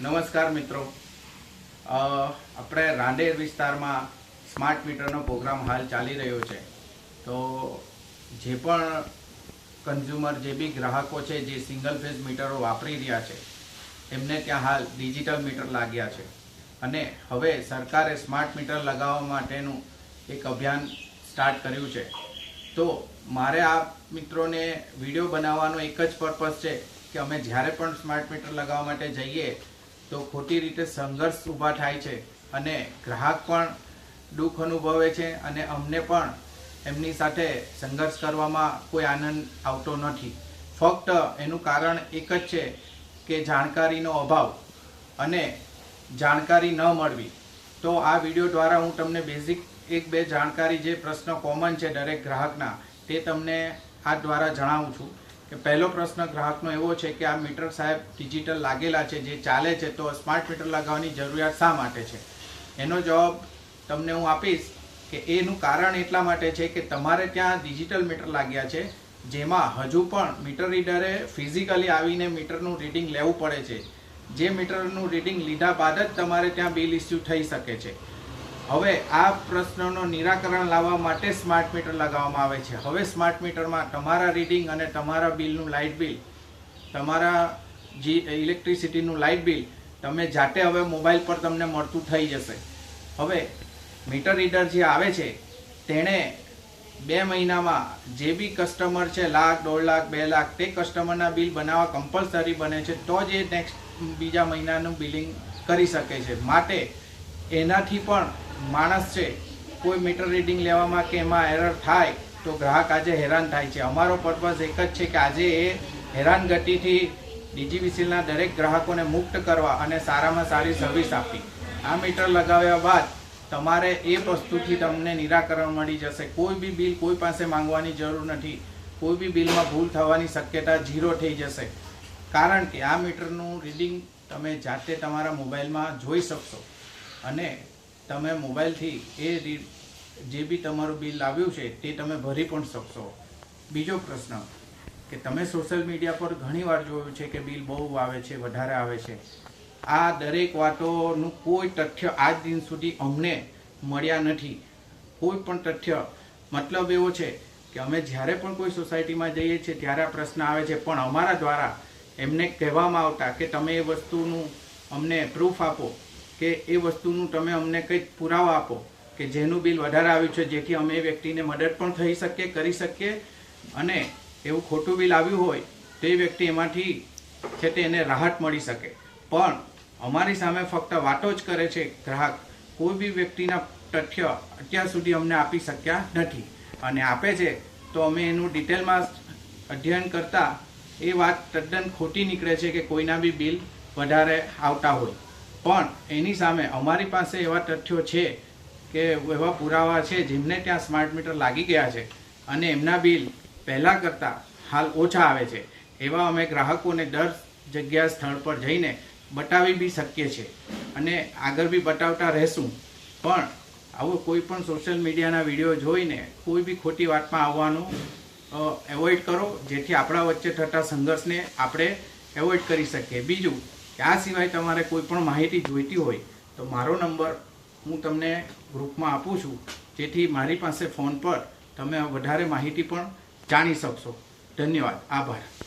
નમસ્કાર મિત્રો, આપણે રાંદેર વિસ્તારમાં સ્માર્ટ મીટરનો પ્રોગ્રામ હાલ ચાલી રહ્યો છે. તો જે પણ કન્ઝ્યુમર, જે બી ગ્રાહકો છે જે સિંગલ ફેઝ મીટરો વાપરી રહ્યા છે એમને ત્યાં હાલ ડિજિટલ મીટર લાગ્યા છે અને હવે સરકારે સ્માર્ટ મીટર લગાવવા માટેનું એક અભિયાન સ્ટાર્ટ કર્યું છે. તો મારે આ મિત્રોને વિડીયો બનાવવાનો એક જ પર્પઝ છે કે અમે જ્યારે પણ સ્માર્ટ મીટર લગાવવા માટે જઈએ તો ખોટી રીતે સંઘર્ષ ઊભા થાય છે અને ગ્રાહક પણ દુઃખ અનુભવે છે અને અમને પણ એમની સાથે સંઘર્ષ કરવામાં કોઈ આનંદ આવતો નથી. ફક્ત એનું કારણ એક જ છે કે જાણકારીનો અભાવ અને જાણકારી ન મળવી. તો આ વિડીયો દ્વારા હું તમને બેઝિક એક બે જાણકારી, જે પ્રશ્ન કોમન છે દરેક ગ્રાહકના, તે તમને આ દ્વારા જણાવું છું. કે પહેલો પ્રશ્ન ગ્રાહકનો એવો છે કે આ મીટર સાહેબ ડિજિટલ લાગેલા છે, જે ચાલે છે, તો સ્માર્ટ મીટર લગાવવાની જરૂરિયાત શા માટે છે? એનો જવાબ તમને હું આપીશ કે એનું કારણ એટલા માટે છે કે તમારે ત્યાં ડિજિટલ મીટર લાગ્યા છે જેમાં હજુ પણ મીટર રીડરે ફિઝિકલી આવીને મીટરનું રીડિંગ લેવું પડે છે. જે મીટરનું રીડિંગ લીધા બાદ જ તમારે ત્યાં બિલ ઇસ્યુ થઈ શકે છે. હવે આ પ્રશ્નનો નિરાકરણ લાવવા માટે સ્માર્ટ મીટર લગાવવામાં આવે છે. હવે સ્માર્ટ મીટરમાં તમારા રીડિંગ અને તમારા બિલનું લાઇટ બિલ, તમારા જે ઇલેક્ટ્રિસિટીનું લાઇટ બિલ તમે જાતે હવે મોબાઈલ પર તમને મળતું થઈ જશે. હવે મીટર રીડર જે આવે છે તેણે 2 મહિનામાં જે બી કસ્ટમર છે, 1 લાખ, 1.5 લાખ, 2 લાખ, તે કસ્ટમરના બિલ બનાવવા કમ્પલસરી બને છે, તો જ એ નેક્સ્ટ બીજા મહિનાનું બિલિંગ કરી શકે છે. માટે એનાથી પણ માણસ છે, કોઈ મીટર રીડિંગ લેવામાં કે એમાં એરર થાય તો ગ્રાહક આજે હેરાન થાય છે. અમારો પર્પઝ એક જ છે કે આજે એ હેરાનગતિથી ડીજીવીસીએલના દરેક ગ્રાહકોને મુક્ત કરવા અને સારામાં સારી સર્વિસ આપવી. આ મીટર લગાવ્યા બાદ તમારે એ વસ્તુથી તમને નિરાકરણ મળી જશે. કોઈ બી બિલ કોઈ પાસે માંગવાની જરૂર નથી. કોઈ બી બિલમાં ભૂલ થવાની શક્યતા 0 થઈ જશે. કારણ કે આ મીટરનું રીડિંગ તમે જાતે તમારા મોબાઈલમાં જોઈ શકશો અને તમે મોબાઈલથી એ જે બી તમારું બિલ આવ્યું છે તે તમે ભરી પણ શકશો. બીજો પ્રશ્ન કે તમે સોશિયલ મીડિયા પર ઘણીવાર જોયું છે કે બિલ બહુ આવે છે, વધારે આવે છે. આ દરેક વાતોનું કોઈ તથ્ય આજ દિન સુધી અમને મળ્યા નથી. કોઈ પણ તથ્ય, મતલબ એવો છે કે અમે જ્યારે પણ કોઈ સોસાયટીમાં જઈએ છીએ ત્યારે આ પ્રશ્ન આવે છે, પણ અમારા દ્વારા એમને કહેવામાં આવતા કે તમે એ વસ્તુનું અમને પ્રૂફ આપો, કે એ વસ્તુનું તમે અમને કંઈક પુરાવા આપો કે જેનું બિલ વધારે આવ્યું છે, જેથી અમે એ વ્યક્તિને મદદ પણ થઈ શકીએ, કરી શકીએ, અને એવું ખોટું બિલ આવ્યું હોય તો એ વ્યક્તિ એમાંથી છે તે એને રાહત મળી શકે. પણ અમારી સામે ફક્ત વાતો જ કરે છે ગ્રાહક. કોઈ બી વ્યક્તિના તથ્ય અત્યાર સુધી અમને આપી શક્યા નથી, અને આપે છે તો અમે એનું ડિટેલમાં અધ્યયન કરતાં એ વાત તદ્દન ખોટી નીકળે છે કે કોઈના બી બિલ વધારે આવતા હોય. પણ એની સામે અમારી પાસે એવા તથ્યો છે કે એવા પુરાવા છે જેમને ત્યાં સ્માર્ટ મીટર લાગી ગયા છે અને એમના બિલ પહેલાં કરતાં હાલ ઓછા આવે છે. એવા અમે ગ્રાહકોને દર જગ્યા સ્થળ પર જઈને બતાવી બી શકીએ છીએ અને આગળ બી બતાવતા રહેશું. પણ આવો કોઈ પણ સોશિયલ મીડિયાના વિડીયો જોઈને કોઈ બી ખોટી વાતમાં આવવાનું એવોઇડ કરો, જેથી આપણા વચ્ચે થતા સંઘર્ષને આપણે એવોઇડ કરી શકીએ. બીજું કે આ સિવાય તમારે કોઈ પણ માહિતી જોઈતી હોય તો મારો નંબર હું તમને ગ્રુપમાં આપું છું, જેથી મારી પાસે ફોન પર તમે વધારે માહિતી પણ જાણી શકશો. ધન્યવાદ, આભાર.